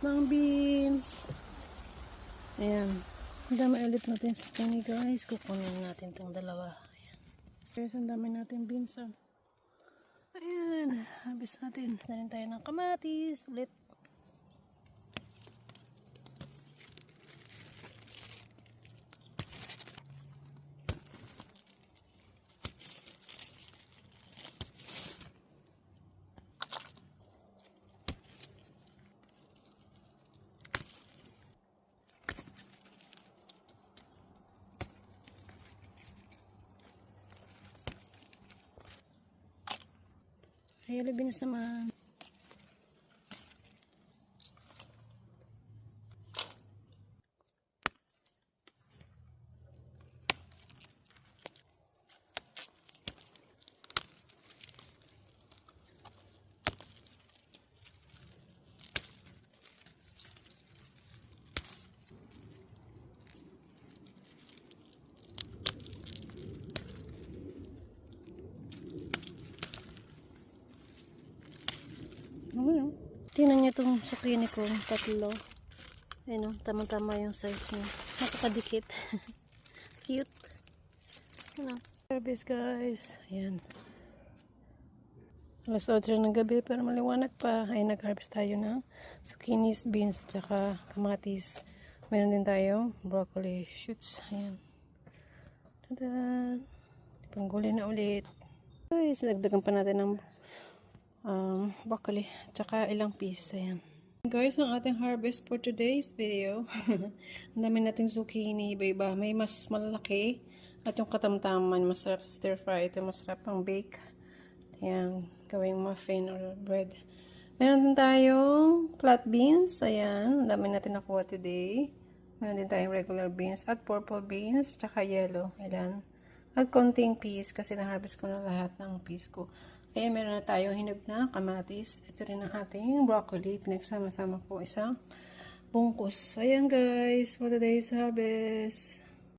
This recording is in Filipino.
ng beans. Ayan. Ang dami ulit natin sa kani guys. Kukunin natin tong dalawa. Ayan. Guys, ang dami natin beans. Oh. Ayan. Habis natin. Narin tayo ng kamatis. Ulit. Yellow beans naman. Ano? Tingnan niyo itong zucchini ko, tatlo. Ayun, tama-tama yung size niya. Napakadikit. Cute. Ano? Harvest guys. Ayan. Alas 8 ng gabi pero maliwanag pa. Ay, nag-harvest tayo ng zucchinis, beans, at saka kamatis. Meron din tayo broccoli shoots. Ayan. Tada! Pangguli na ulit. Guys, nagdagan pa natin ng broccoli, tsaka ilang pieces. Ayan. Guys, ang ating harvest for today's video. Ang dami nating zucchini, iba-iba. May mas malaki at yung katamtaman, masarap sa stir fry. Ito masarap pang bake. Ayan, gawing muffin or bread. Meron din tayong flat beans. Ayan, ang dami natin nakuha today. Meron din tayong regular beans at purple beans, tsaka yellow. Ayan. At konting peas kasi na-harvest ko na lahat ng peas ko. Ayan, meron na tayong hinog na kamatis. Ito rin ang ating broccoli. Pinagsama-sama ko isang bungkus. Ayan guys, for today's harvest.